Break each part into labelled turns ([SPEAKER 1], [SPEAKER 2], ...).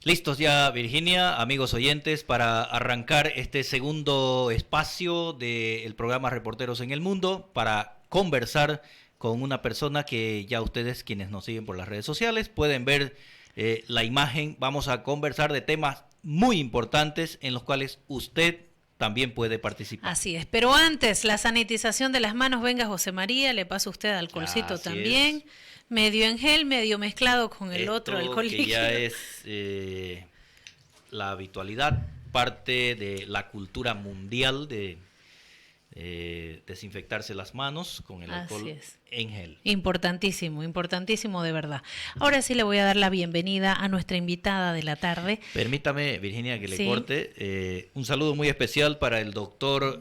[SPEAKER 1] Listos ya, Virginia, amigos oyentes, para arrancar este segundo espacio del programa Reporteros en el Mundo, para conversar con una persona que ya ustedes, quienes nos siguen por las redes sociales, pueden ver la imagen. Vamos a conversar de temas muy importantes en los cuales usted también puede participar.
[SPEAKER 2] Así es, pero antes, la sanitización de las manos, venga José María, le pasa usted alcoholcito
[SPEAKER 1] Así
[SPEAKER 2] también,
[SPEAKER 1] es.
[SPEAKER 2] Medio en gel, medio mezclado con el otro alcohol
[SPEAKER 1] Que
[SPEAKER 2] líquido.
[SPEAKER 1] ya es la habitualidad, parte de la cultura mundial de desinfectarse las manos con el alcohol en gel.
[SPEAKER 2] Importantísimo, importantísimo de verdad. Ahora sí le voy a dar la bienvenida a nuestra invitada de la tarde.
[SPEAKER 1] Permítame, Virginia, que le corte. Un saludo muy especial para el doctor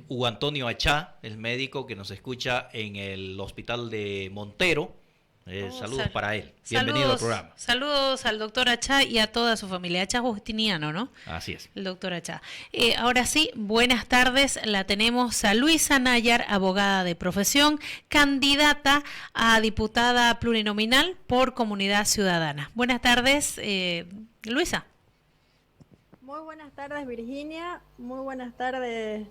[SPEAKER 1] Hugo Antonio Achá, el médico que nos escucha en el hospital de Montero. Saludos para él. Bienvenido al programa.
[SPEAKER 2] Saludos al doctor Achá y a toda su familia. Achá Justiniano, ¿no?
[SPEAKER 1] Así es.
[SPEAKER 2] El doctor Achá. Ahora sí, buenas tardes. La tenemos a Luisa Nayar, abogada de profesión, candidata a diputada plurinominal por Comunidad Ciudadana. Buenas tardes, Luisa.
[SPEAKER 3] Muy buenas tardes, Virginia. Muy buenas tardes,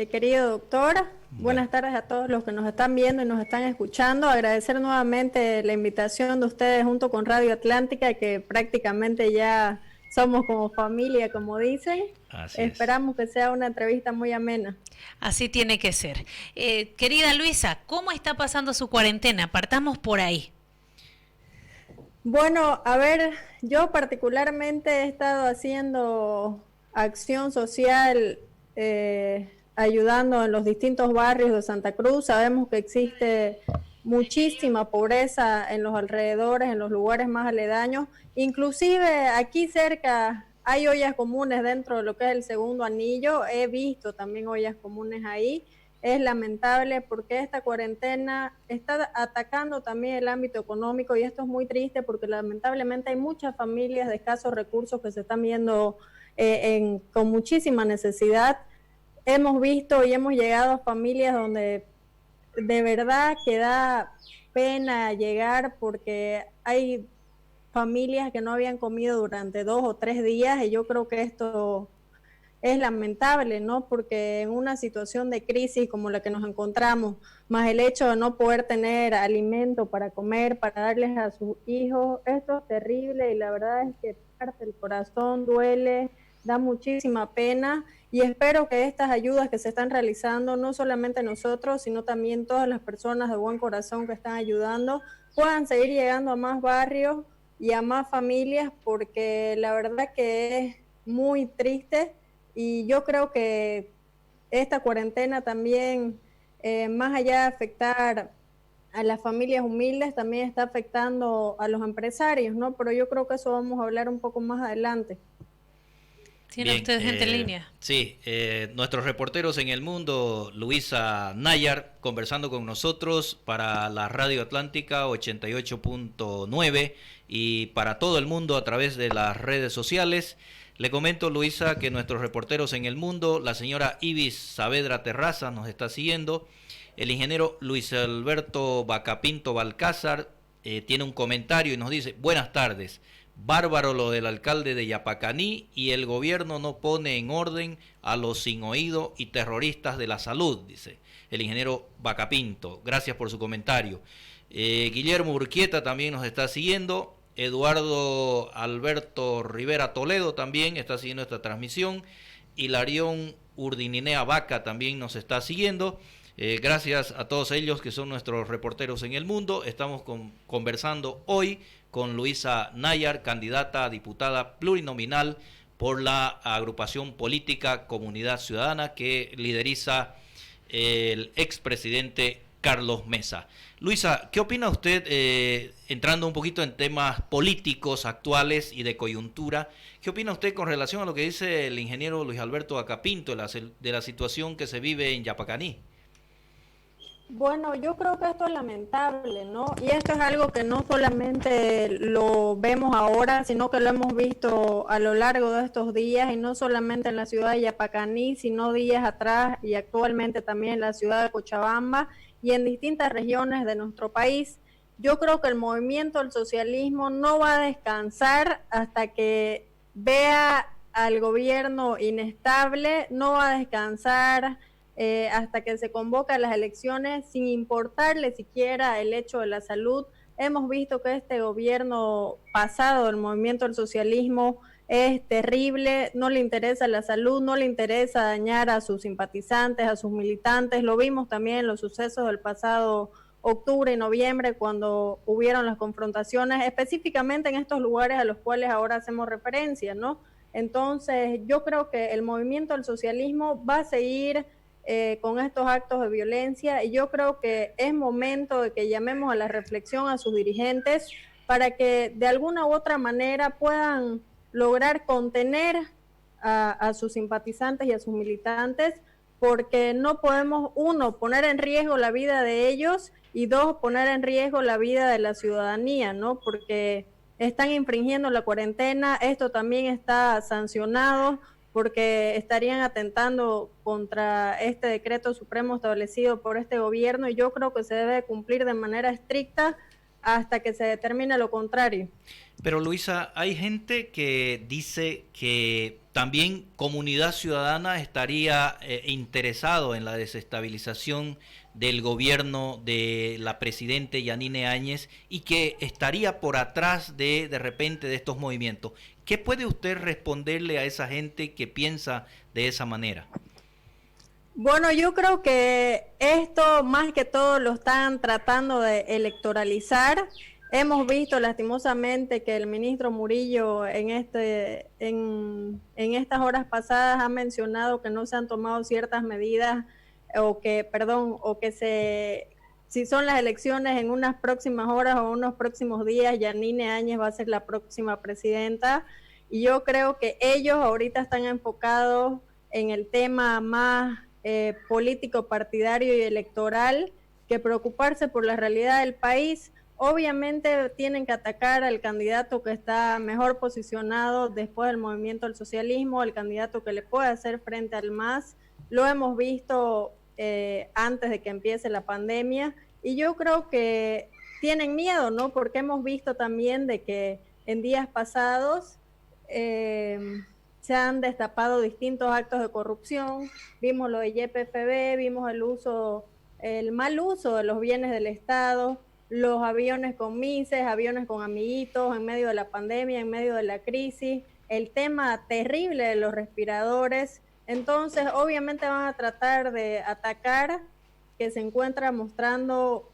[SPEAKER 3] querido doctor. Buenas tardes a todos los que nos están viendo y nos están escuchando. Agradecer nuevamente la invitación de ustedes junto con Radio Atlántica, que prácticamente ya somos como familia, como dicen. Esperamos que sea una entrevista muy amena.
[SPEAKER 2] Así tiene que ser. Querida Luisa, ¿cómo está pasando su cuarentena? Partamos por ahí.
[SPEAKER 3] Bueno, a ver, yo particularmente he estado haciendo acción social, ayudando en los distintos barrios de Santa Cruz. Sabemos que existe muchísima pobreza en los alrededores, en los lugares más aledaños. Inclusive aquí cerca hay ollas comunes dentro de lo que es el segundo anillo. He visto también ollas comunes ahí. Es lamentable porque esta cuarentena está atacando también el ámbito económico y esto es muy triste porque lamentablemente hay muchas familias de escasos recursos que se están viendo con muchísima necesidad. Hemos visto y hemos llegado a familias donde de verdad que da pena llegar porque hay familias que no habían comido durante 2 o 3 días y yo creo que esto es lamentable, ¿no? Porque en una situación de crisis como la que nos encontramos, más el hecho de no poder tener alimento para comer, para darles a sus hijos, esto es terrible y la verdad es que parte el corazón, duele, da muchísima pena y espero que estas ayudas que se están realizando, no solamente nosotros, sino también todas las personas de buen corazón que están ayudando, puedan seguir llegando a más barrios y a más familias, porque la verdad que es muy triste y yo creo que esta cuarentena también, más allá de afectar a las familias humildes, también está afectando a los empresarios, ¿no? Pero yo creo que eso vamos a hablar un poco más adelante.
[SPEAKER 2] ¿Tiene usted gente en línea?
[SPEAKER 1] Sí, nuestros reporteros en el mundo, Luisa Nayar, conversando con nosotros para la Radio Atlántica 88.9 y para todo el mundo a través de las redes sociales. Le comento, Luisa, que nuestros reporteros en el mundo, la señora Ibis Saavedra Terraza nos está siguiendo, el ingeniero Luis Alberto Bacapinto Balcázar tiene un comentario y nos dice: buenas tardes. Bárbaro lo del alcalde de Yapacaní y el gobierno no pone en orden a los sin oído y terroristas de la salud, dice el ingeniero Bacapinto. Gracias por su comentario. Guillermo Urquieta también nos está siguiendo. Eduardo Alberto Rivera Toledo también está siguiendo esta transmisión. Hilarión Urdininea Vaca también nos está siguiendo. Gracias a todos ellos que son nuestros reporteros en el mundo. Estamos conversando hoy con Luisa Nayar, candidata a diputada plurinominal por la agrupación política Comunidad Ciudadana que lideriza el expresidente Carlos Mesa. Luisa, ¿qué opina usted, entrando un poquito en temas políticos actuales y de coyuntura, qué opina usted con relación a lo que dice el ingeniero Luis Alberto Acapinto de la situación que se vive en Yapacaní?
[SPEAKER 3] Bueno, yo creo que esto es lamentable, ¿no? Y esto es algo que no solamente lo vemos ahora, sino que lo hemos visto a lo largo de estos días, y no solamente en la ciudad de Yapacaní, sino días atrás y actualmente también en la ciudad de Cochabamba y en distintas regiones de nuestro país. yo creo que el movimiento del socialismo no va a descansar hasta que vea al gobierno inestable, no va a descansar hasta que se convocan las elecciones, sin importarle siquiera el hecho de la salud. Hemos visto que este gobierno pasado del movimiento del socialismo es terrible, no le interesa la salud, no le interesa dañar a sus simpatizantes, a sus militantes. Lo vimos también en los sucesos del pasado octubre y noviembre, cuando hubieron las confrontaciones, específicamente en estos lugares a los cuales ahora hacemos referencia, ¿no? Entonces, yo creo que el movimiento del socialismo va a seguir con estos actos de violencia, y yo creo que es momento de que llamemos a la reflexión a sus dirigentes para que de alguna u otra manera puedan lograr contener a sus simpatizantes y a sus militantes, porque no podemos, uno, poner en riesgo la vida de ellos, y dos, poner en riesgo la vida de la ciudadanía, ¿no? Porque están infringiendo la cuarentena, esto también está sancionado, porque estarían atentando contra este decreto supremo establecido por este gobierno, y yo creo que se debe cumplir de manera estricta hasta que se determine lo contrario.
[SPEAKER 1] Pero Luisa, hay gente que dice que también Comunidad Ciudadana estaría interesado en la desestabilización del gobierno de la presidenta Yanine Áñez, y que estaría por atrás de repente de estos movimientos. ¿Qué puede usted responderle a esa gente que piensa de esa manera?
[SPEAKER 3] Bueno, yo creo que esto más que todo lo están tratando de electoralizar. Hemos visto lastimosamente que el ministro Murillo en estas horas pasadas ha mencionado que no se han tomado ciertas medidas, o que si son las elecciones en unas próximas horas o unos próximos días, Yanine Áñez va a ser la próxima presidenta. Y yo creo que ellos ahorita están enfocados en el tema más político, partidario y electoral, que preocuparse por la realidad del país. Obviamente tienen que atacar al candidato que está mejor posicionado después del movimiento del socialismo, el candidato que le puede hacer frente al MAS. Lo hemos visto antes de que empiece la pandemia, y yo creo que tienen miedo, ¿no? Porque hemos visto también de que en días pasados se han destapado distintos actos de corrupción. Vimos lo de YPFB, vimos el mal uso de los bienes del Estado, los aviones con Mises, aviones con amiguitos en medio de la pandemia, en medio de la crisis, el tema terrible de los respiradores. Entonces, obviamente van a tratar de atacar que se encuentra mostrando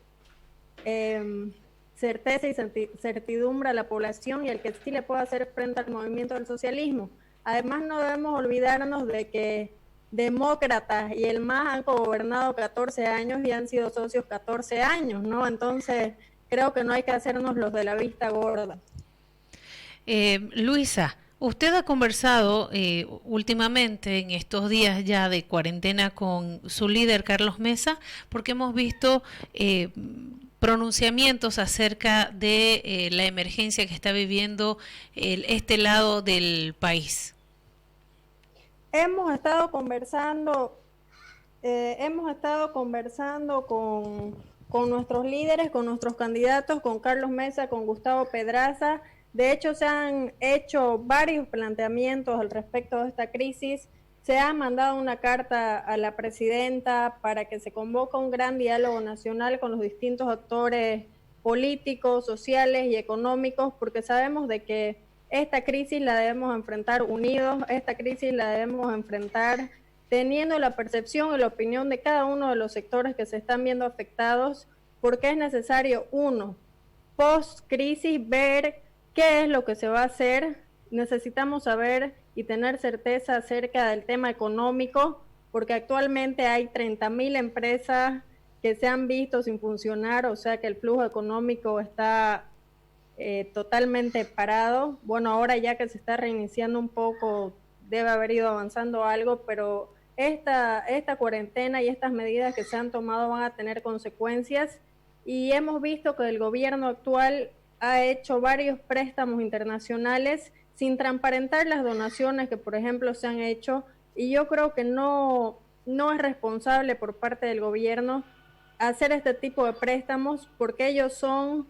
[SPEAKER 3] certeza y certidumbre a la población, y el que sí le pueda hacer frente al movimiento del socialismo. Además, no debemos olvidarnos de que demócratas y el MAS han gobernado 14 años y han sido socios 14 años, ¿no? Entonces, creo que no hay que hacernos los de la vista gorda.
[SPEAKER 2] Luisa, usted ha conversado últimamente, en estos días ya de cuarentena, con su líder, Carlos Mesa, porque hemos visto pronunciamientos acerca de la emergencia que está viviendo este lado del país.
[SPEAKER 3] Hemos estado conversando con nuestros líderes, con nuestros candidatos, con Carlos Mesa, con Gustavo Pedraza. De hecho, se han hecho varios planteamientos al respecto de esta crisis. Se ha mandado una carta a la presidenta para que se convoque un gran diálogo nacional con los distintos actores políticos, sociales y económicos, porque sabemos de que esta crisis la debemos enfrentar unidos, esta crisis la debemos enfrentar teniendo la percepción y la opinión de cada uno de los sectores que se están viendo afectados, porque es necesario, uno, post-crisis, ver qué es lo que se va a hacer. Necesitamos saber y tener certeza acerca del tema económico, porque actualmente hay 30.000 empresas que se han visto sin funcionar, o sea que el flujo económico está totalmente parado. Bueno, ahora ya que se está reiniciando un poco, debe haber ido avanzando algo, pero esta cuarentena y estas medidas que se han tomado van a tener consecuencias, y hemos visto que el gobierno actual ha hecho varios préstamos internacionales sin transparentar las donaciones que, por ejemplo, se han hecho, y yo creo que no es responsable por parte del gobierno hacer este tipo de préstamos, porque ellos son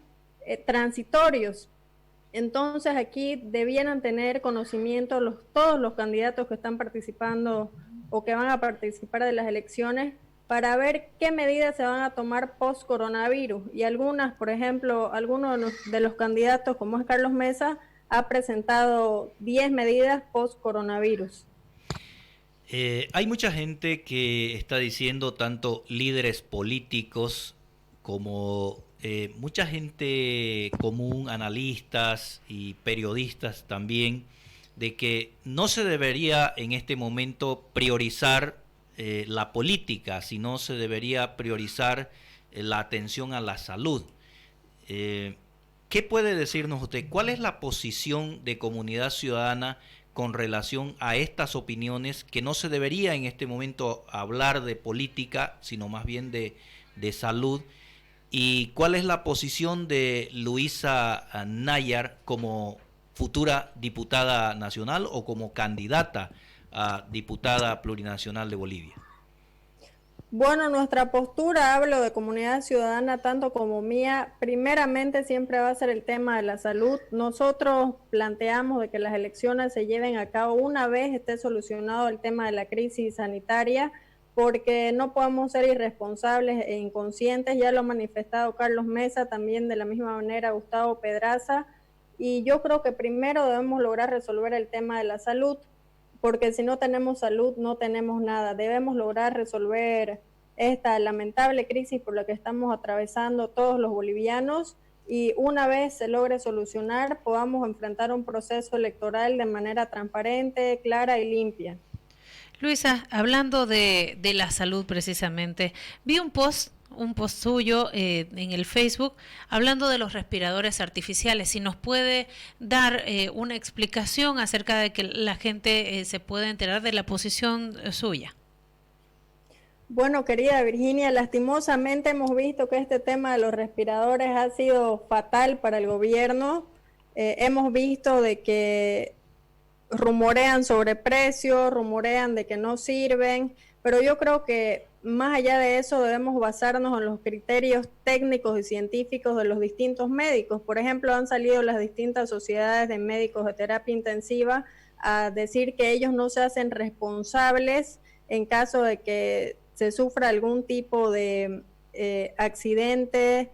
[SPEAKER 3] transitorios. Entonces aquí debieran tener conocimiento todos los candidatos que están participando o que van a participar de las elecciones para ver qué medidas se van a tomar post-coronavirus. Y algunas, por ejemplo, algunos de los candidatos, como es Carlos Mesa, ha presentado 10 medidas post-coronavirus.
[SPEAKER 1] Hay mucha gente que está diciendo, tanto líderes políticos como mucha gente común, analistas y periodistas también, de que no se debería en este momento priorizar la política, sino se debería priorizar la atención a la salud. ¿Qué puede decirnos usted? ¿Cuál es la posición de Comunidad Ciudadana con relación a estas opiniones, que no se debería en este momento hablar de política, sino más bien de salud? ¿Y cuál es la posición de Luisa Nayar como futura diputada nacional o como candidata a diputada plurinacional de Bolivia?
[SPEAKER 3] Bueno, nuestra postura, hablo de Comunidad Ciudadana tanto como mía, primeramente siempre va a ser el tema de la salud. Nosotros planteamos de que las elecciones se lleven a cabo una vez esté solucionado el tema de la crisis sanitaria, porque no podemos ser irresponsables e inconscientes. Ya lo ha manifestado Carlos Mesa, también de la misma manera Gustavo Pedraza, y yo creo que primero debemos lograr resolver el tema de la salud, porque si no tenemos salud no tenemos nada. Debemos lograr resolver esta lamentable crisis por la que estamos atravesando todos los bolivianos, y una vez se logre solucionar podamos enfrentar un proceso electoral de manera transparente, clara y limpia.
[SPEAKER 2] Luisa, hablando de la salud precisamente, vi un post suyo en el Facebook hablando de los respiradores artificiales. Si nos puede dar una explicación acerca de que la gente se pueda enterar de la posición suya.
[SPEAKER 3] Bueno, querida Virginia, lastimosamente hemos visto que este tema de los respiradores ha sido fatal para el gobierno. Hemos visto de que rumorean sobre precios, rumorean de que no sirven, pero yo creo que más allá de eso debemos basarnos en los criterios técnicos y científicos de los distintos médicos. Por ejemplo, han salido las distintas sociedades de médicos de terapia intensiva a decir que ellos no se hacen responsables en caso de que se sufra algún tipo de accidente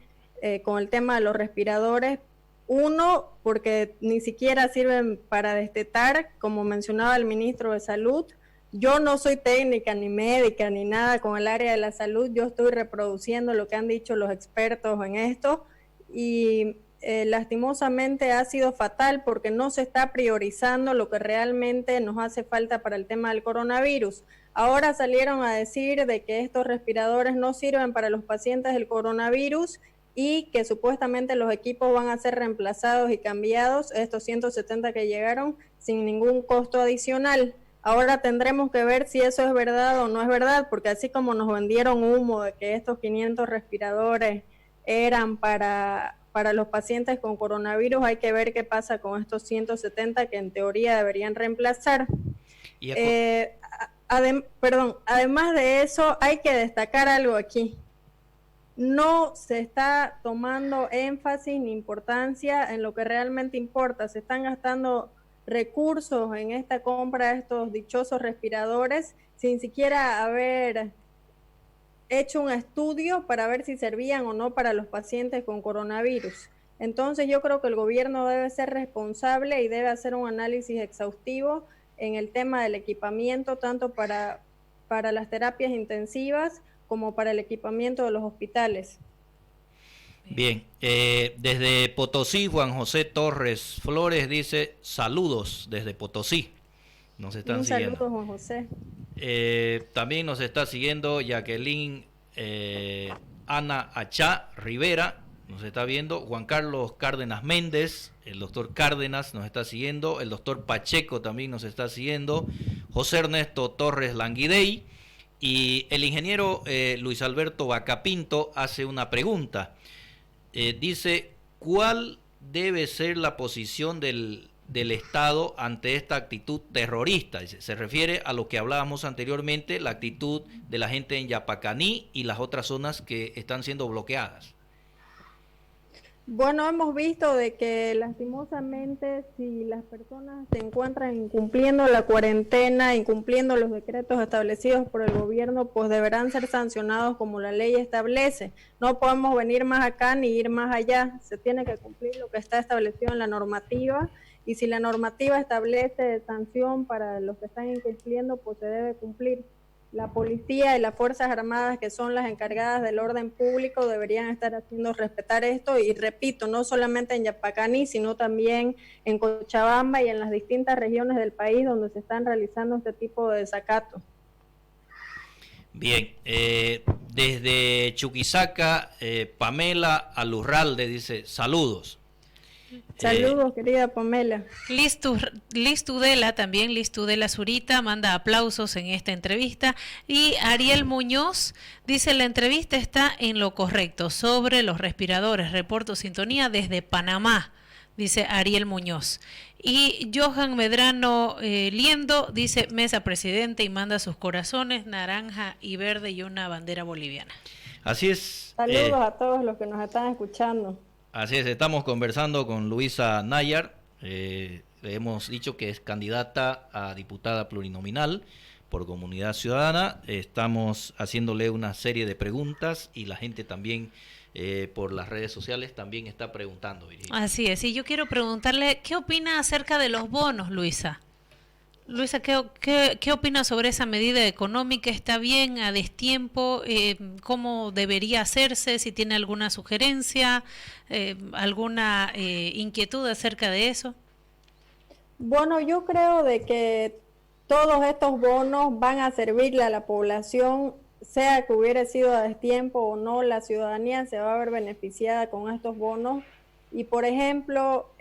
[SPEAKER 3] con el tema de los respiradores. Uno, porque ni siquiera sirven para destetar, como mencionaba el ministro de Salud. Yo no soy técnica, ni médica, ni nada con el área de la salud. Yo estoy reproduciendo lo que han dicho los expertos en esto, y lastimosamente ha sido fatal porque no se está priorizando lo que realmente nos hace falta para el tema del coronavirus. Ahora salieron a decir de que estos respiradores no sirven para los pacientes del coronavirus y que supuestamente los equipos van a ser reemplazados y cambiados, estos 170 que llegaron, sin ningún costo adicional. Ahora tendremos que ver si eso es verdad o no es verdad, porque así como nos vendieron humo de que estos 500 respiradores eran para los pacientes con coronavirus, hay que ver qué pasa con estos 170 que en teoría deberían reemplazar. Además de eso, hay que destacar algo aquí. No se está tomando énfasis ni importancia en lo que realmente importa. Se están gastando recursos en esta compra de estos dichosos respiradores sin siquiera haber hecho un estudio para ver si servían o no para los pacientes con coronavirus. Entonces yo creo que el gobierno debe ser responsable y debe hacer un análisis exhaustivo en el tema del equipamiento, tanto para las terapias intensivas como para el equipamiento de los hospitales.
[SPEAKER 1] Bien, desde Potosí, Juan José Torres Flores dice: saludos desde Potosí. Nos están siguiendo.
[SPEAKER 3] Saludos, Juan José.
[SPEAKER 1] También nos está siguiendo Jacqueline Ana Achá Rivera, nos está viendo. Juan Carlos Cárdenas Méndez, el doctor Cárdenas nos está siguiendo. El doctor Pacheco también nos está siguiendo. José Ernesto Torres Languidey. Y el ingeniero Luis Alberto Vacapinto hace una pregunta. Dice: ¿cuál debe ser la posición del Estado ante esta actitud terrorista? Se refiere a lo que hablábamos anteriormente, la actitud de la gente en Yapacaní y las otras zonas que están siendo bloqueadas.
[SPEAKER 3] Bueno, hemos visto de que lastimosamente si las personas se encuentran incumpliendo la cuarentena, incumpliendo los decretos establecidos por el gobierno, pues deberán ser sancionados como la ley establece. No podemos venir más acá ni ir más allá, se tiene que cumplir lo que está establecido en la normativa y si la normativa establece sanción para los que están incumpliendo, pues se debe cumplir. La policía y las Fuerzas Armadas, que son las encargadas del orden público, deberían estar haciendo respetar esto y repito, no solamente en Yapacaní, sino también en Cochabamba y en las distintas regiones del país donde se están realizando este tipo de desacatos.
[SPEAKER 1] Bien, desde Chuquisaca, Pamela Alurralde dice saludos.
[SPEAKER 3] Saludos, querida Pamela.
[SPEAKER 2] Liz Tudela, también Liz Tudela Zurita, manda aplausos en esta entrevista. Y Ariel Muñoz dice, la entrevista está en lo correcto sobre los respiradores. Reporto sintonía desde Panamá, dice Ariel Muñoz. Y Johan Medrano Liendo dice, mesa presidente, y manda sus corazones, naranja y verde y una bandera boliviana.
[SPEAKER 1] Así es.
[SPEAKER 3] Saludos a todos los que nos están escuchando.
[SPEAKER 1] Así es, estamos conversando con Luisa Nayar, le hemos dicho que es candidata a diputada plurinominal por Comunidad Ciudadana, estamos haciéndole una serie de preguntas y la gente también por las redes sociales también está preguntando. Virginia.
[SPEAKER 2] Así es, y yo quiero preguntarle, ¿qué opina acerca de los bonos, Luisa? Luisa, ¿qué opina sobre esa medida económica? ¿Está bien a destiempo? ¿Cómo debería hacerse? Si tiene alguna sugerencia, alguna inquietud acerca de eso.
[SPEAKER 3] Bueno, yo creo de que todos estos bonos van a servirle a la población, sea que hubiera sido a destiempo o no, la ciudadanía se va a ver beneficiada con estos bonos. Y por ejemplo,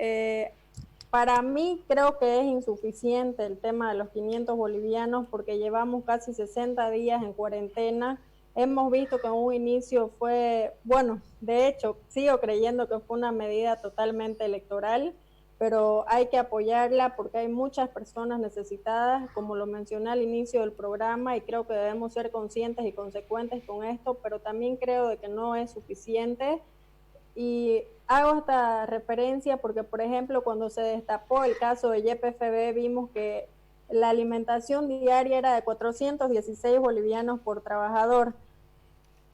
[SPEAKER 3] para mí creo que es insuficiente el tema de los 500 bolivianos porque llevamos casi 60 días en cuarentena. Hemos visto que en un inicio fue, bueno, de hecho, sigo creyendo que fue una medida totalmente electoral, pero hay que apoyarla porque hay muchas personas necesitadas, como lo mencioné al inicio del programa, y creo que debemos ser conscientes y consecuentes con esto, pero también creo de que no es suficiente. Y hago esta referencia porque, por ejemplo, cuando se destapó el caso de YPFB, vimos que la alimentación diaria era de 416 bolivianos por trabajador.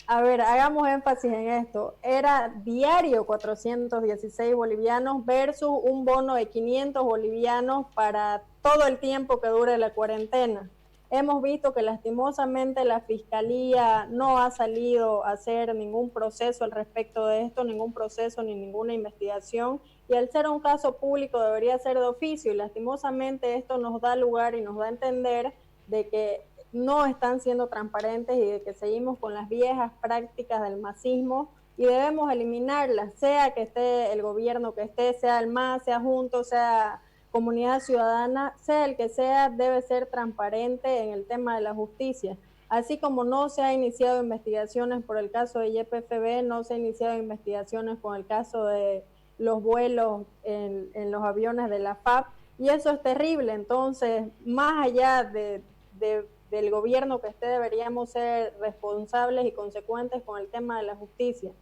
[SPEAKER 3] A ver, hagamos énfasis en esto. Era diario 416 bolivianos versus un bono de 500 bolivianos para todo el tiempo que dure la cuarentena. Hemos visto que lastimosamente la Fiscalía no ha salido a hacer ningún proceso al respecto de esto, ningún proceso ni ninguna investigación, y al ser un caso público debería ser de oficio, y lastimosamente esto nos da lugar y nos da a entender de que no están siendo transparentes y de que seguimos con las viejas prácticas del masismo y debemos eliminarlas, sea que esté el gobierno que esté, sea el MAS, sea Juntos, sea Comunidad Ciudadana, sea el que sea, debe ser transparente en el tema de la justicia. Así como no se ha iniciado investigaciones por el caso de YPFB, no se ha iniciado investigaciones con el caso de los vuelos en los aviones de la FAP, y eso es terrible. Entonces, más allá del gobierno que esté, deberíamos ser responsables y consecuentes con el tema de la justicia.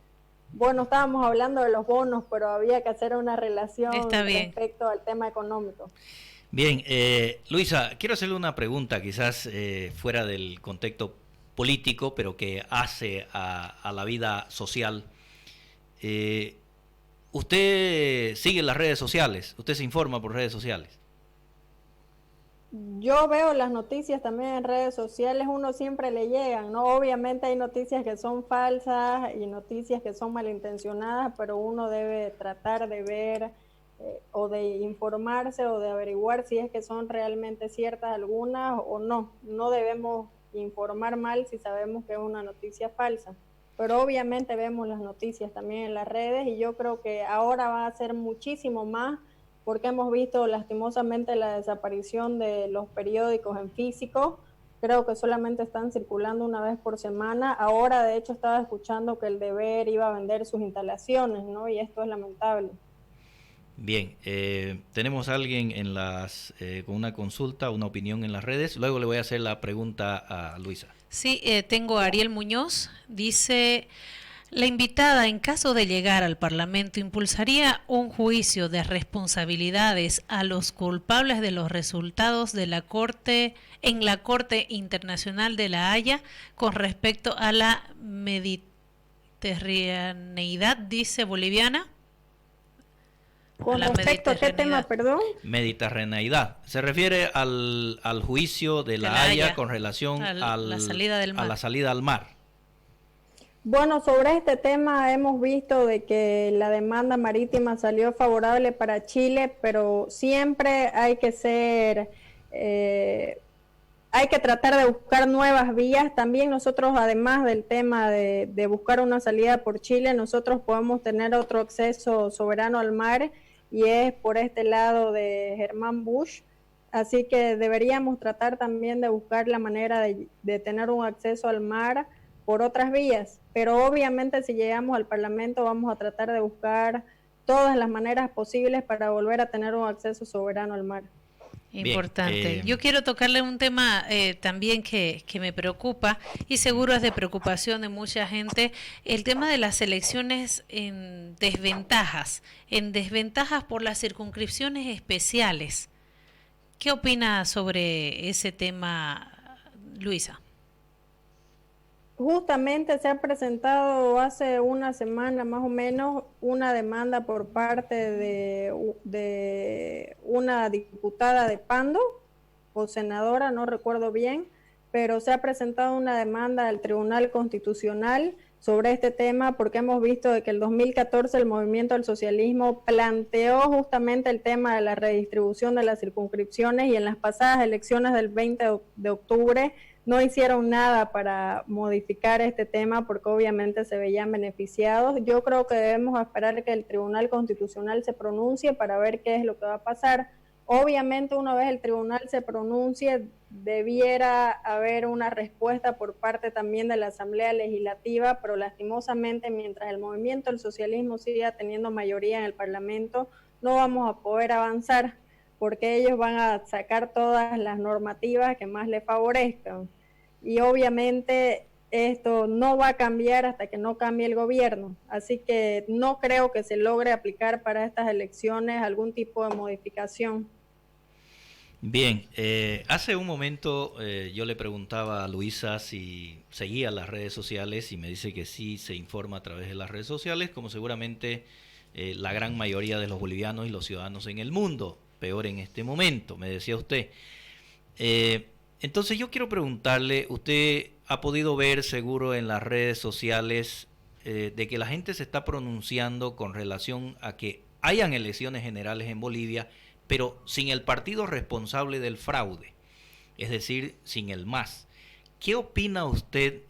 [SPEAKER 3] Bueno, estábamos hablando de los bonos, pero había que hacer una relación respecto al tema económico.
[SPEAKER 1] Bien, Luisa, quiero hacerle una pregunta quizás fuera del contexto político, pero que hace a la vida social. ¿Usted sigue las redes sociales? ¿Usted se informa por redes sociales?
[SPEAKER 3] Yo veo las noticias también en redes sociales, uno siempre le llegan, ¿no? Obviamente hay noticias que son falsas y noticias que son malintencionadas, pero uno debe tratar de ver o de informarse o de averiguar si es que son realmente ciertas algunas o no. No debemos informar mal si sabemos que es una noticia falsa, pero obviamente vemos las noticias también en las redes y yo creo que ahora va a ser muchísimo más porque hemos visto lastimosamente la desaparición de los periódicos en físico. Creo que solamente están circulando una vez por semana. Ahora, de hecho, estaba escuchando que el Deber iba a vender sus instalaciones, ¿no? Y esto es lamentable.
[SPEAKER 1] Bien, tenemos a alguien en con una consulta, una opinión en las redes. Luego le voy a hacer la pregunta a Luisa.
[SPEAKER 2] Sí, tengo a Ariel Muñoz. Dice, La invitada, en caso de llegar al Parlamento, impulsaría un juicio de responsabilidades a los culpables de los resultados de la Corte en la Corte Internacional de La Haya con respecto a la mediterraneidad, dice boliviana.
[SPEAKER 3] ¿Con respecto a qué tema, perdón?
[SPEAKER 1] Mediterraneidad. Se refiere al juicio de La Haya con relación a la salida al mar.
[SPEAKER 3] Bueno, sobre este tema hemos visto de que la demanda marítima salió favorable para Chile, pero siempre hay que tratar de buscar nuevas vías. También nosotros, además del tema de buscar una salida por Chile, nosotros podemos tener otro acceso soberano al mar, y es por este lado de Germán Bush. Así que deberíamos tratar también de buscar la manera de tener un acceso al mar por otras vías, pero obviamente si llegamos al Parlamento vamos a tratar de buscar todas las maneras posibles para volver a tener un acceso soberano al mar.
[SPEAKER 2] Importante. Bien, yo quiero tocarle un tema también que me preocupa y seguro es de preocupación de mucha gente, el tema de las elecciones en desventajas por las circunscripciones especiales. ¿Qué opina sobre ese tema, Luisa?
[SPEAKER 3] Justamente se ha presentado hace una semana más o menos una demanda por parte de una diputada de Pando o senadora, no recuerdo bien, pero se ha presentado una demanda al Tribunal Constitucional sobre este tema porque hemos visto de que el 2014 el Movimiento del Socialismo planteó justamente el tema de la redistribución de las circunscripciones y en las pasadas elecciones del 20 de octubre no hicieron nada para modificar este tema porque obviamente se veían beneficiados. Yo creo que debemos esperar que el Tribunal Constitucional se pronuncie para ver qué es lo que va a pasar. Obviamente una vez el tribunal se pronuncie, debiera haber una respuesta por parte también de la Asamblea Legislativa, pero lastimosamente mientras el Movimiento del Socialismo siga teniendo mayoría en el Parlamento, no vamos a poder avanzar porque ellos van a sacar todas las normativas que más les favorezcan. Y obviamente esto no va a cambiar hasta que no cambie el gobierno, así que no creo que se logre aplicar para estas elecciones algún tipo de modificación.
[SPEAKER 1] Bien, hace un momento yo le preguntaba a Luisa si seguía las redes sociales y me dice que sí se informa a través de las redes sociales, como seguramente la gran mayoría de los bolivianos y los ciudadanos en el mundo, peor en este momento, me decía usted. Entonces yo quiero preguntarle, usted ha podido ver seguro en las redes sociales de que la gente se está pronunciando con relación a que hayan elecciones generales en Bolivia, pero sin el partido responsable del fraude, es decir, sin el MAS. ¿Qué opina usted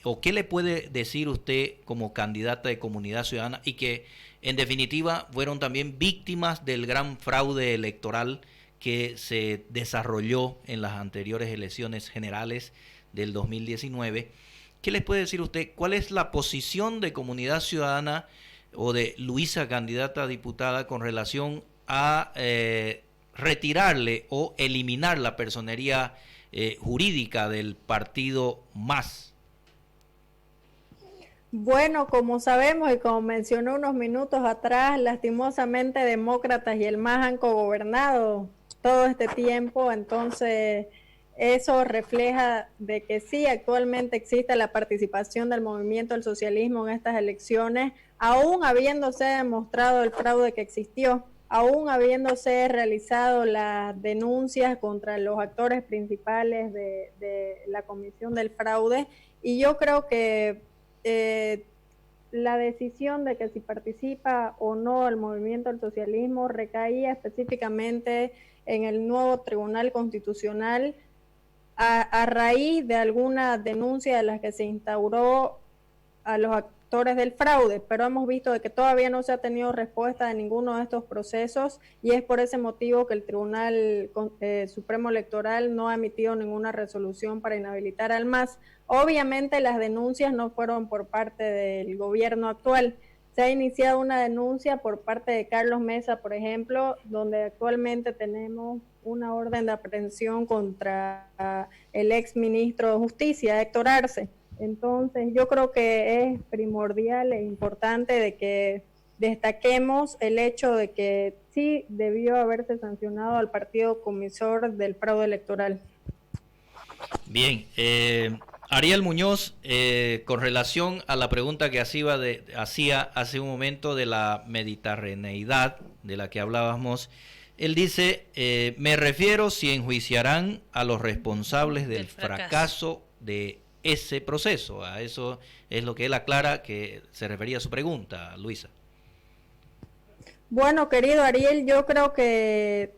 [SPEAKER 1] o qué le puede decir usted como candidata de Comunidad Ciudadana y que en definitiva fueron también víctimas del gran fraude electoral que se desarrolló en las anteriores elecciones generales del 2019. ¿Qué les puede decir usted? ¿Cuál es la posición de Comunidad Ciudadana o de Luisa, candidata a diputada, con relación a retirarle o eliminar la personería jurídica del partido MAS?
[SPEAKER 3] Bueno, como sabemos y como mencionó unos minutos atrás, lastimosamente demócratas y el MAS han cogobernado todo este tiempo, entonces eso refleja de que sí, actualmente existe la participación del movimiento del socialismo en estas elecciones, aún habiéndose demostrado el fraude que existió, aún habiéndose realizado las denuncias contra los actores principales de la comisión del fraude, y yo creo que la decisión de que si participa o no el movimiento del socialismo recaía específicamente en el nuevo Tribunal Constitucional a raíz de alguna denuncia de las que se instauró a los actores del fraude, pero hemos visto de que todavía no se ha tenido respuesta de ninguno de estos procesos y es por ese motivo que el Tribunal Supremo Electoral no ha emitido ninguna resolución para inhabilitar al MAS. Obviamente las denuncias no fueron por parte del gobierno actual. Se ha iniciado una denuncia por parte de Carlos Mesa, por ejemplo, donde actualmente tenemos una orden de aprehensión contra el ex ministro de Justicia, Héctor Arce. Entonces, yo creo que es primordial e importante de que destaquemos el hecho de que sí debió haberse sancionado al partido comisor del fraude electoral.
[SPEAKER 1] Bien, Ariel Muñoz, con relación a la pregunta que hacía hace un momento de la mediterraneidad de la que hablábamos, él dice, me refiero si enjuiciarán a los responsables del fracaso de ese proceso. A eso es lo que él aclara que se refería a su pregunta, Luisa.
[SPEAKER 3] Bueno, querido Ariel, yo creo que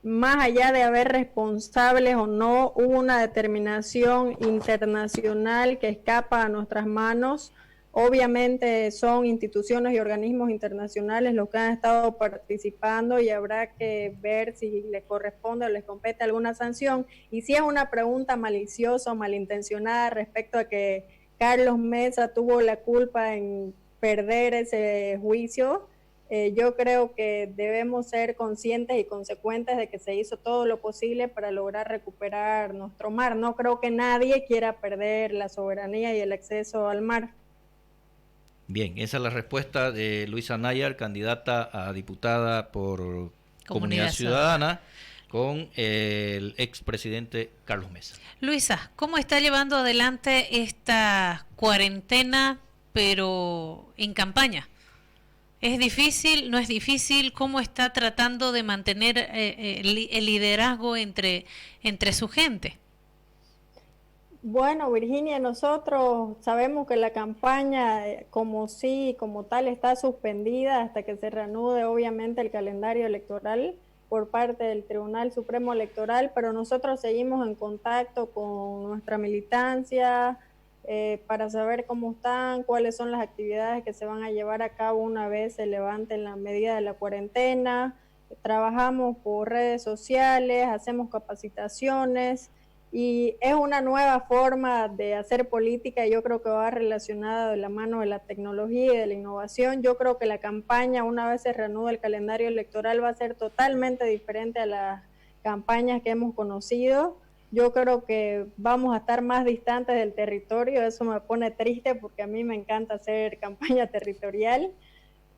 [SPEAKER 3] más allá de haber responsables o no, hubo una determinación internacional que escapa a nuestras manos. Obviamente son instituciones y organismos internacionales los que han estado participando y habrá que ver si les corresponde o les compete alguna sanción. Y si es una pregunta maliciosa o malintencionada respecto a que Carlos Mesa tuvo la culpa en perder ese juicio, yo creo que debemos ser conscientes y consecuentes de que se hizo todo lo posible para lograr recuperar nuestro mar. No creo que nadie quiera perder la soberanía y el acceso al mar.
[SPEAKER 1] Bien, esa es la respuesta de Luisa Nayar, candidata a diputada por Comunidad Ciudadana, con el expresidente Carlos Mesa.
[SPEAKER 2] Luisa, ¿cómo está llevando adelante esta cuarentena, pero en campaña? ¿Es difícil? ¿No es difícil? ¿Cómo está tratando de mantener el liderazgo entre su gente?
[SPEAKER 3] Bueno, Virginia, nosotros sabemos que la campaña como tal está suspendida hasta que se reanude obviamente el calendario electoral por parte del Tribunal Supremo Electoral, pero nosotros seguimos en contacto con nuestra militancia para saber cómo están, cuáles son las actividades que se van a llevar a cabo una vez se levanten la medida de la cuarentena. Trabajamos por redes sociales, hacemos capacitaciones y es una nueva forma de hacer política. Yo creo que va relacionada de la mano de la tecnología y de la innovación. Yo creo que la campaña, una vez se reanude el calendario electoral, va a ser totalmente diferente a las campañas que hemos conocido. Yo creo que vamos a estar más distantes del territorio. Eso me pone triste porque a mí me encanta hacer campaña territorial.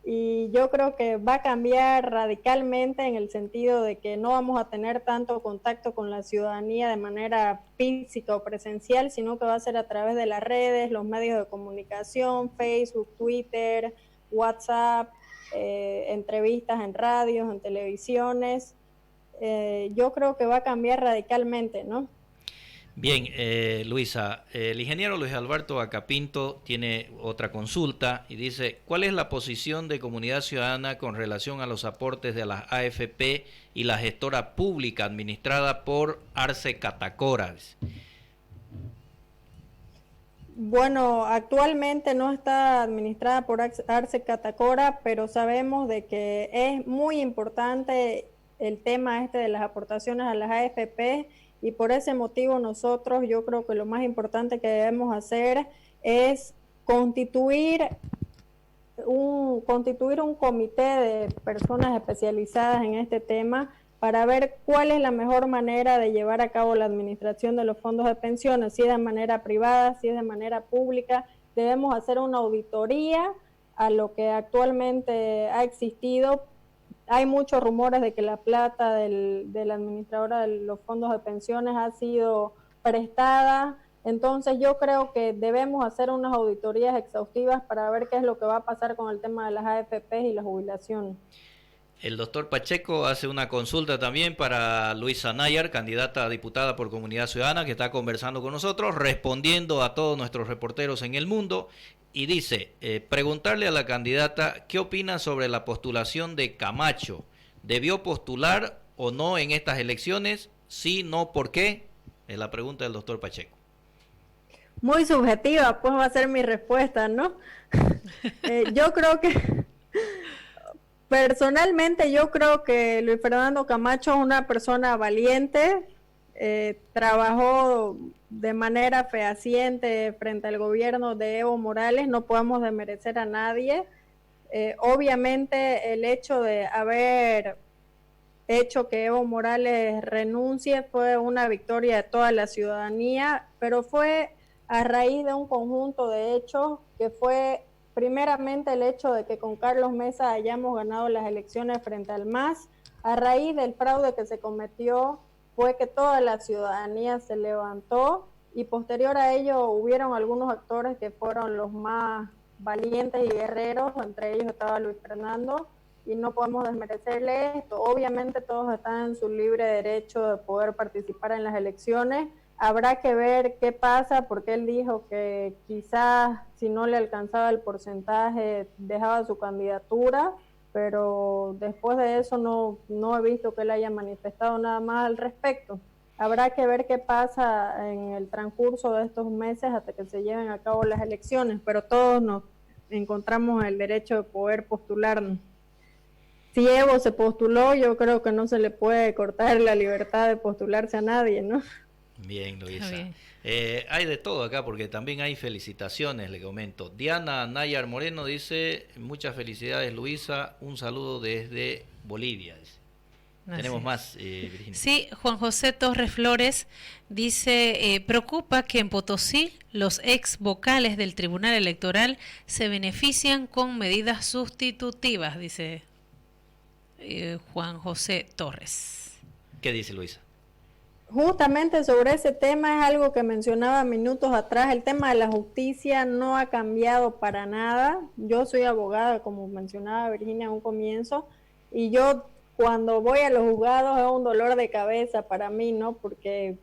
[SPEAKER 3] Y yo creo que va a cambiar radicalmente en el sentido de que no vamos a tener tanto contacto con la ciudadanía de manera física o presencial, sino que va a ser a través de las redes, los medios de comunicación, Facebook, Twitter, WhatsApp, entrevistas en radios, en televisiones. Yo creo que va a cambiar radicalmente, ¿no?
[SPEAKER 1] Bien, Luisa, el ingeniero Luis Alberto Acapinto tiene otra consulta y dice, ¿cuál es la posición de Comunidad Ciudadana con relación a los aportes de las AFP y la gestora pública administrada por Arce Catacora?
[SPEAKER 3] Bueno, actualmente no está administrada por Arce Catacora, pero sabemos de que es muy importante el tema de las aportaciones a las AFP. Y por ese motivo nosotros, yo creo que lo más importante que debemos hacer es constituir un comité de personas especializadas en este tema para ver cuál es la mejor manera de llevar a cabo la administración de los fondos de pensiones, si es de manera privada, si es de manera pública. Debemos hacer una auditoría a lo que actualmente ha existido. Hay muchos rumores de que la plata de la administradora de los fondos de pensiones ha sido prestada. Entonces yo creo que debemos hacer unas auditorías exhaustivas para ver qué es lo que va a pasar con el tema de las AFP y la jubilación.
[SPEAKER 1] El doctor Pacheco hace una consulta también para Luisa Nayar, candidata a diputada por Comunidad Ciudadana, que está conversando con nosotros, respondiendo a todos nuestros reporteros en el mundo. Y dice, preguntarle a la candidata qué opina sobre la postulación de Camacho. ¿Debió postular o no en estas elecciones? Sí, no, ¿por qué? Es la pregunta del doctor Pacheco.
[SPEAKER 3] Muy subjetiva, pues va a ser mi respuesta, ¿no? Yo creo que, personalmente yo creo que Luis Fernando Camacho es una persona valiente, trabajó de manera fehaciente frente al gobierno de Evo Morales, no podemos desmerecer a nadie. Obviamente el hecho de haber hecho que Evo Morales renuncie fue una victoria de toda la ciudadanía, pero fue a raíz de un conjunto de hechos que fue primeramente el hecho de que con Carlos Mesa hayamos ganado las elecciones frente al MAS. A raíz del fraude que se cometió fue que toda la ciudadanía se levantó y posterior a ello hubieron algunos actores que fueron los más valientes y guerreros, entre ellos estaba Luis Fernando, y no podemos desmerecerle esto. Obviamente todos están en su libre derecho de poder participar en las elecciones. Habrá que ver qué pasa, porque él dijo que quizás si no le alcanzaba el porcentaje dejaba su candidatura, pero después de eso no he visto que él haya manifestado nada más al respecto. Habrá que ver qué pasa en el transcurso de estos meses hasta que se lleven a cabo las elecciones, pero todos nos encontramos el derecho de poder postularnos. Si Evo se postuló, yo creo que no se le puede cortar la libertad de postularse a nadie, ¿no?
[SPEAKER 1] Bien, Luisa. Hay de todo acá porque también hay felicitaciones, le comento. Diana Nayar Moreno dice, muchas felicidades, Luisa, un saludo desde Bolivia. Tenemos más, Virginia.
[SPEAKER 2] Sí, Juan José Torres Flores dice, preocupa que en Potosí los ex vocales del Tribunal Electoral se benefician con medidas sustitutivas, dice Juan José Torres.
[SPEAKER 1] ¿Qué dice Luisa?
[SPEAKER 3] Justamente sobre ese tema es algo que mencionaba minutos atrás. El tema de la justicia no ha cambiado para nada. Yo soy abogada, como mencionaba Virginia en un comienzo, y yo cuando voy a los juzgados es un dolor de cabeza para mí, ¿no? Porque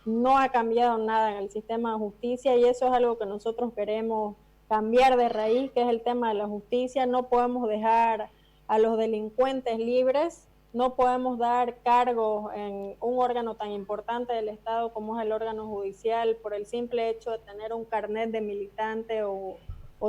[SPEAKER 3] no ha cambiado nada en el sistema de justicia y eso es algo que nosotros queremos cambiar de raíz, que es el tema de la justicia. No podemos dejar a los delincuentes libres. No podemos dar cargos en un órgano tan importante del Estado como es el órgano judicial por el simple hecho de tener un carnet de militante o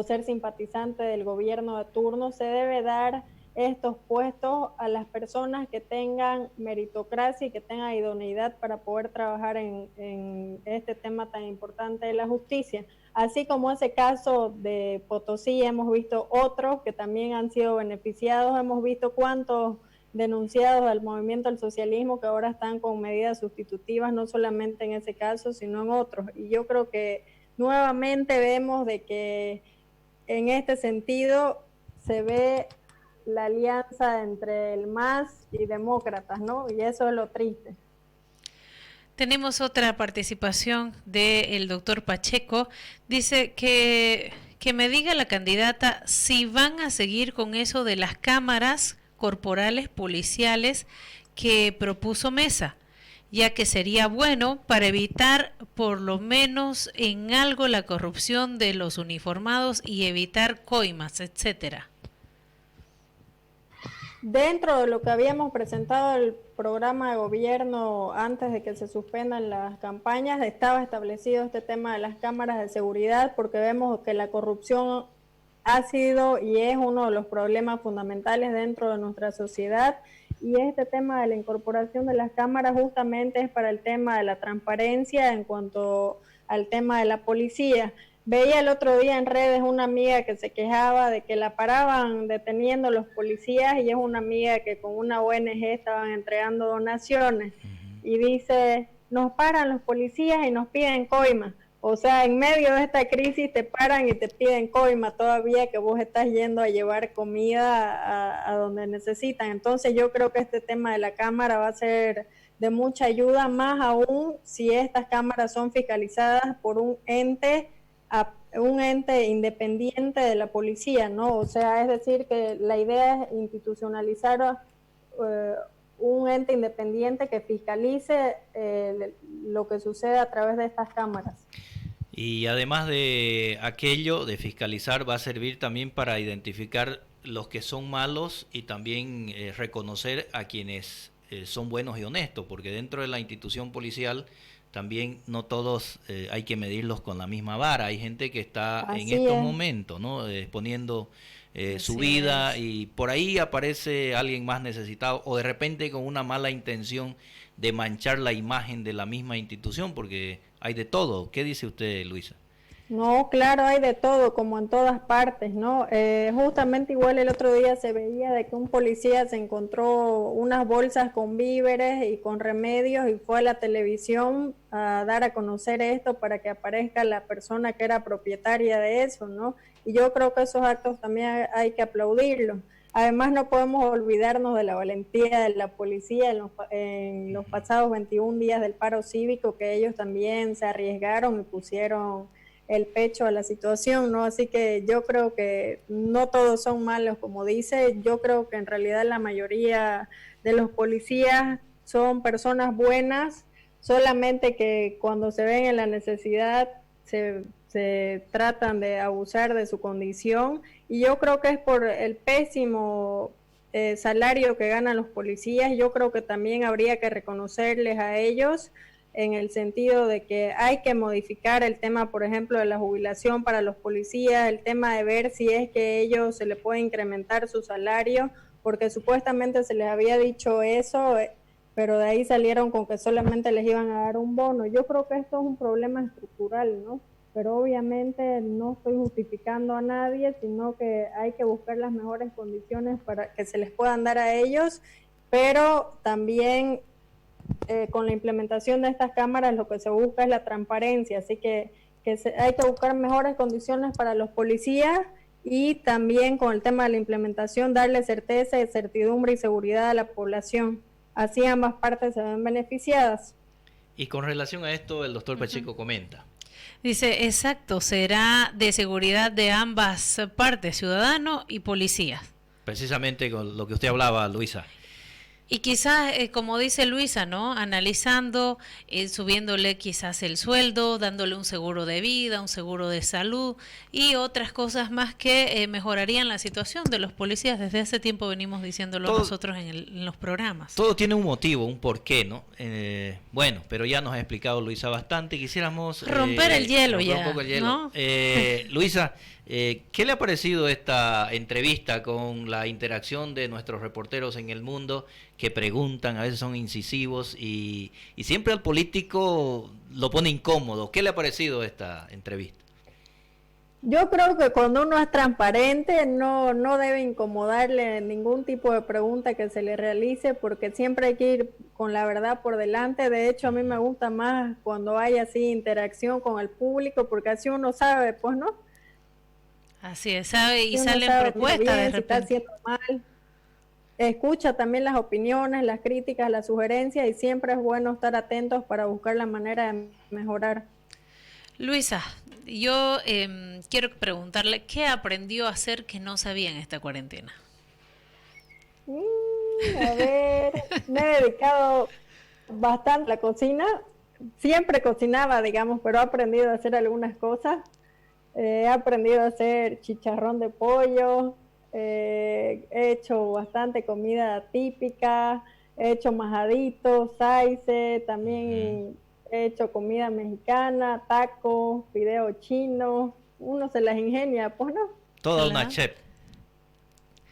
[SPEAKER 3] ser simpatizante del gobierno de turno. Se debe dar estos puestos a las personas que tengan meritocracia y que tengan idoneidad para poder trabajar en este tema tan importante de la justicia. Así como ese caso de Potosí, hemos visto otros que también han sido beneficiados, hemos visto cuántos denunciados del movimiento del socialismo que ahora están con medidas sustitutivas, no solamente en ese caso, sino en otros. Y yo creo que nuevamente vemos de que en este sentido se ve la alianza entre el MAS y demócratas, ¿no? Y eso es lo triste.
[SPEAKER 2] Tenemos otra participación del doctor Pacheco. Dice que me diga la candidata si van a seguir con eso de las cámaras corporales policiales que propuso Mesa, ya que sería bueno para evitar por lo menos en algo la corrupción de los uniformados y evitar coimas, etcétera.
[SPEAKER 3] Dentro de lo que habíamos presentado el programa de gobierno antes de que se suspendan las campañas, estaba establecido este tema de las cámaras de seguridad porque vemos que la corrupción ha sido y es uno de los problemas fundamentales dentro de nuestra sociedad y este tema de la incorporación de las cámaras justamente es para el tema de la transparencia en cuanto al tema de la policía. Veía el otro día en redes una amiga que se quejaba de que la paraban deteniendo los policías y es una amiga que con una ONG estaban entregando donaciones y dice, nos paran los policías y nos piden coima. O sea, en medio de esta crisis te paran y te piden coima todavía que vos estás yendo a llevar comida a donde necesitan. Entonces yo creo que este tema de la cámara va a ser de mucha ayuda, más aún si estas cámaras son fiscalizadas por un ente independiente de la policía, ¿no? O sea, es decir, que la idea es institucionalizar un ente independiente que fiscalice lo que sucede a través de estas cámaras.
[SPEAKER 1] Y además de aquello, de fiscalizar, va a servir también para identificar los que son malos y también reconocer a quienes son buenos y honestos, porque dentro de la institución policial también no todos hay que medirlos con la misma vara. Hay gente que está en estos momentos, ¿no? Exponiendo su vida y por ahí aparece alguien más necesitado o de repente con una mala intención de manchar la imagen de la misma institución, porque hay de todo. ¿Qué dice usted, Luisa?
[SPEAKER 3] No, claro, hay de todo, como en todas partes, ¿no? Justamente igual el otro día se veía de que un policía se encontró unas bolsas con víveres y con remedios y fue a la televisión a dar a conocer esto para que aparezca la persona que era propietaria de eso, ¿no? Y yo creo que esos actos también hay que aplaudirlos. Además, no podemos olvidarnos de la valentía de la policía en los pasados 21 días del paro cívico, que ellos también se arriesgaron y pusieron el pecho a la situación, ¿no? Así que yo creo que no todos son malos, como dice, yo creo que en realidad la mayoría de los policías son personas buenas, solamente que cuando se ven en la necesidad se tratan de abusar de su condición, y yo creo que es por el pésimo salario que ganan los policías. Yo creo que también habría que reconocerles a ellos en el sentido de que hay que modificar el tema, por ejemplo, de la jubilación para los policías, el tema de ver si es que ellos se les puede incrementar su salario, porque supuestamente se les había dicho eso, pero de ahí salieron con que solamente les iban a dar un bono. Yo creo que esto es un problema estructural, ¿no? Pero obviamente no estoy justificando a nadie, sino que hay que buscar las mejores condiciones para que se les puedan dar a ellos, pero también con la implementación de estas cámaras lo que se busca es la transparencia, así que hay que buscar mejores condiciones para los policías y también con el tema de la implementación darle certeza, certidumbre y seguridad a la población. Así ambas partes se ven beneficiadas.
[SPEAKER 1] Y con relación a esto, el doctor Pacheco comenta.
[SPEAKER 2] Dice, exacto, será de seguridad de ambas partes, ciudadano y policía.
[SPEAKER 1] Precisamente con lo que usted hablaba, Luisa.
[SPEAKER 2] Y quizás, como dice Luisa, ¿no? Analizando, subiéndole quizás el sueldo, dándole un seguro de vida, un seguro de salud y otras cosas más que mejorarían la situación de los policías. Desde hace tiempo venimos diciéndolo nosotros en los programas. Todo
[SPEAKER 1] tiene un motivo, un porqué, ¿no? Bueno, pero ya nos ha explicado Luisa bastante. Quisiéramos
[SPEAKER 2] romper el hielo ya,
[SPEAKER 1] un poco el hielo.
[SPEAKER 2] ¿no?
[SPEAKER 1] Luisa, ¿qué le ha parecido esta entrevista con la interacción de nuestros reporteros en el mundo que preguntan, a veces son incisivos y siempre al político lo pone incómodo? ¿Qué le ha parecido esta entrevista?
[SPEAKER 3] Yo creo que cuando uno es transparente no debe incomodarle ningún tipo de pregunta que se le realice, porque siempre hay que ir con la verdad por delante. De hecho, a mí me gusta más cuando hay así interacción con el público, porque así uno sabe, pues, ¿no?
[SPEAKER 2] Así es, sabe y salen propuestas de repente. Si está haciendo mal.
[SPEAKER 3] Escucha también las opiniones, las críticas, las sugerencias, y siempre es bueno estar atentos para buscar la manera de mejorar.
[SPEAKER 2] Luisa, yo quiero preguntarle, ¿qué aprendió a hacer que no sabía en esta cuarentena?
[SPEAKER 3] A ver, me he dedicado bastante a la cocina. Siempre cocinaba, digamos, pero he aprendido a hacer algunas cosas. He aprendido a hacer chicharrón de pollo, he hecho bastante comida típica, he hecho majaditos, saice, también he hecho comida mexicana, tacos, fideos chinos. Uno se las ingenia, pues, ¿no?
[SPEAKER 1] Toda una chef.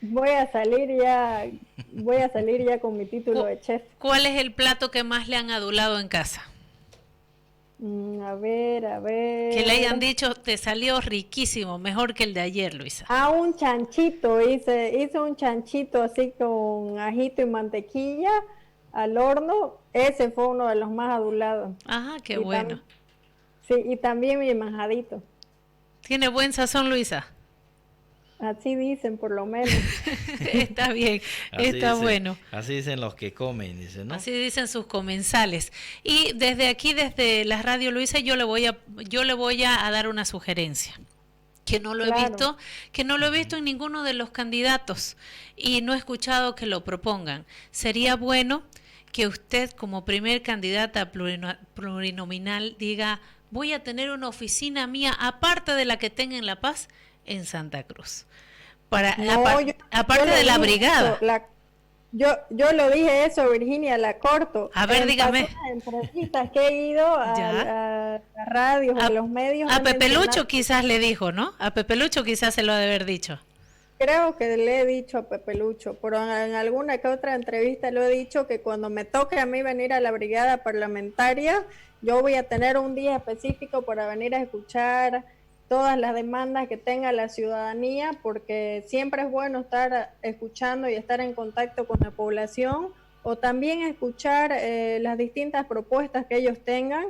[SPEAKER 3] Voy a salir ya con mi título de chef.
[SPEAKER 2] ¿Cuál es el plato que más le han adulado en casa?
[SPEAKER 3] A ver.
[SPEAKER 2] Que le hayan dicho, te salió riquísimo, mejor que el de ayer, Luisa.
[SPEAKER 3] Un chanchito, hice un chanchito así con ajito y mantequilla al horno. Ese fue uno de los más adulados.
[SPEAKER 2] Ajá, qué bueno.
[SPEAKER 3] Sí, y también mi majadito.
[SPEAKER 2] ¿Tiene buen sazón, Luisa?
[SPEAKER 3] Así dicen, por lo menos.
[SPEAKER 2] Está bien, está bueno.
[SPEAKER 1] Así dicen los que comen, dicen, ¿no?
[SPEAKER 2] Así dicen sus comensales. Y desde aquí, desde la radio, Luisa, yo le voy a dar una sugerencia. Que no lo he visto en ninguno de los candidatos y no he escuchado que lo propongan. Sería bueno que usted, como primer candidata plurinominal, diga, voy a tener una oficina mía, aparte de la que tenga en La Paz, en Santa Cruz. Aparte de la brigada.
[SPEAKER 3] Yo lo dije eso, Virginia, la corto.
[SPEAKER 2] A ver, dígame.
[SPEAKER 3] En entrevistas que he ido a radios, a los medios.
[SPEAKER 2] A Pepe Lucho quizás le dijo, ¿no? A Pepe Lucho quizás se lo ha de haber dicho.
[SPEAKER 3] Creo que le he dicho a Pepe Lucho, pero en alguna que otra entrevista lo he dicho, que cuando me toque a mí venir a la brigada parlamentaria, yo voy a tener un día específico para venir a escuchar todas las demandas que tenga la ciudadanía, porque siempre es bueno estar escuchando y estar en contacto con la población, o también escuchar las distintas propuestas que ellos tengan,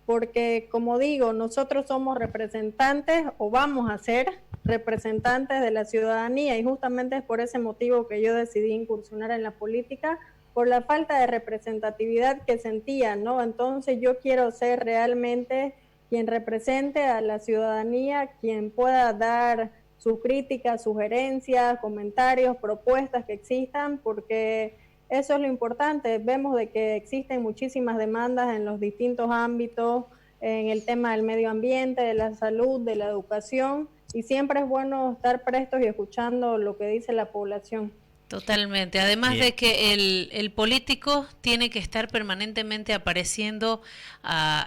[SPEAKER 3] porque como digo, nosotros somos representantes o vamos a ser representantes de la ciudadanía, y justamente es por ese motivo que yo decidí incursionar en la política, por la falta de representatividad que sentía, ¿no? Entonces yo quiero ser realmente quien represente a la ciudadanía, quien pueda dar sus críticas, sugerencias, comentarios, propuestas que existan, porque eso es lo importante. Vemos de que existen muchísimas demandas en los distintos ámbitos, en el tema del medio ambiente, de la salud, de la educación, y siempre es bueno estar prestos y escuchando lo que dice la población.
[SPEAKER 2] Totalmente. Además
[SPEAKER 1] Bien.
[SPEAKER 2] de que el político tiene que estar permanentemente apareciendo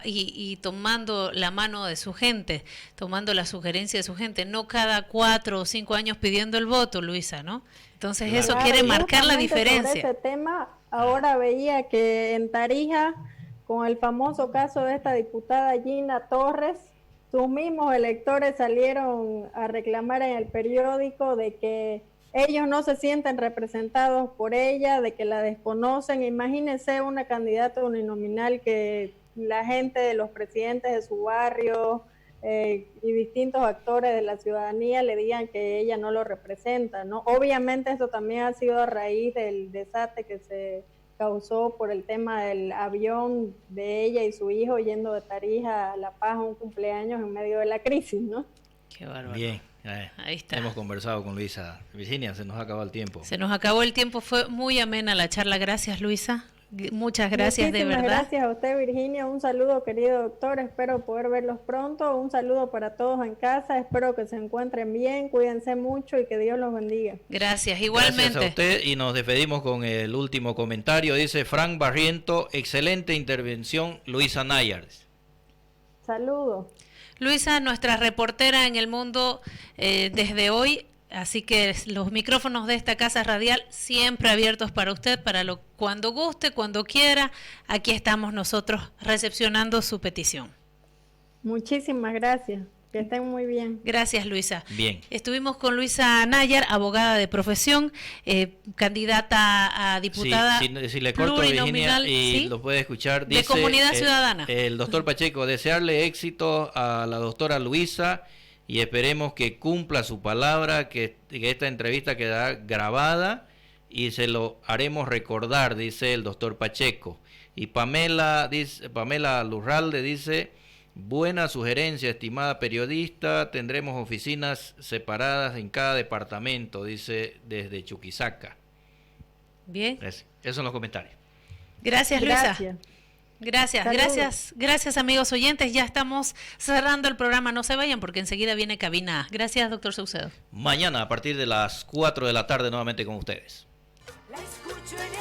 [SPEAKER 2] y tomando la mano de su gente, tomando la sugerencia de su gente, no cada 4 o 5 años pidiendo el voto, Luisa, ¿no? Entonces
[SPEAKER 1] Claro.
[SPEAKER 2] eso quiere marcar la
[SPEAKER 3] Justamente
[SPEAKER 2] diferencia.
[SPEAKER 3] sobre ese tema, ahora veía que en Tarija, con el famoso caso de esta diputada Gina Torres, sus mismos electores salieron a reclamar en el periódico de que ellos no se sienten representados por ella, de que la desconocen. Imagínense una candidata uninominal que la gente de los presidentes de su barrio y distintos actores de la ciudadanía le digan que ella no lo representa, ¿no? Obviamente esto también ha sido a raíz del desastre que se causó por el tema del avión de ella y su hijo yendo de Tarija a La Paz a un cumpleaños en medio de la crisis, ¿no?
[SPEAKER 2] Qué bárbaro.
[SPEAKER 1] Bien.
[SPEAKER 2] Ahí está.
[SPEAKER 1] Hemos conversado con Luisa. Virginia, se nos ha acabado el tiempo.
[SPEAKER 2] Se nos acabó el tiempo, fue muy amena la charla. Gracias, Luisa. Muchas gracias, de verdad.
[SPEAKER 3] Gracias a usted, Virginia. Un saludo, querido doctor. Espero poder verlos pronto. Un saludo para todos en casa. Espero que se encuentren bien. Cuídense mucho y que Dios los bendiga.
[SPEAKER 2] Gracias, igualmente.
[SPEAKER 1] Gracias a usted, y nos despedimos con el último comentario. Dice Frank Barriento: excelente intervención, Luisa Nayar.
[SPEAKER 3] Saludos.
[SPEAKER 2] Luisa, nuestra reportera en el mundo desde hoy, así que los micrófonos de esta casa radial siempre abiertos para usted, cuando guste, cuando quiera. Aquí estamos nosotros recepcionando su petición.
[SPEAKER 3] Muchísimas gracias. Que estén muy bien.
[SPEAKER 2] Gracias, Luisa.
[SPEAKER 1] Bien.
[SPEAKER 2] Estuvimos con Luisa Nayar, abogada de profesión, candidata a diputada
[SPEAKER 1] si le corto, Virginia, y
[SPEAKER 2] ¿sí?
[SPEAKER 1] lo puede escuchar. Dice,
[SPEAKER 2] de Comunidad Ciudadana.
[SPEAKER 1] El doctor Pacheco: desearle éxito a la doctora Luisa y esperemos que cumpla su palabra, que esta entrevista quedará grabada y se lo haremos recordar, dice el doctor Pacheco. Y Pamela Lurralde dice: buena sugerencia, estimada periodista, tendremos oficinas separadas en cada departamento, dice desde Chuquisaca.
[SPEAKER 2] Bien.
[SPEAKER 1] Esos son los comentarios.
[SPEAKER 2] Gracias, Luisa.
[SPEAKER 3] Gracias.
[SPEAKER 2] Gracias amigos oyentes, ya estamos cerrando el programa, no se vayan porque enseguida viene Cabina A. Gracias, doctor Saucedo.
[SPEAKER 1] Mañana a partir de las 4 de la tarde nuevamente con ustedes.
[SPEAKER 4] La escucho en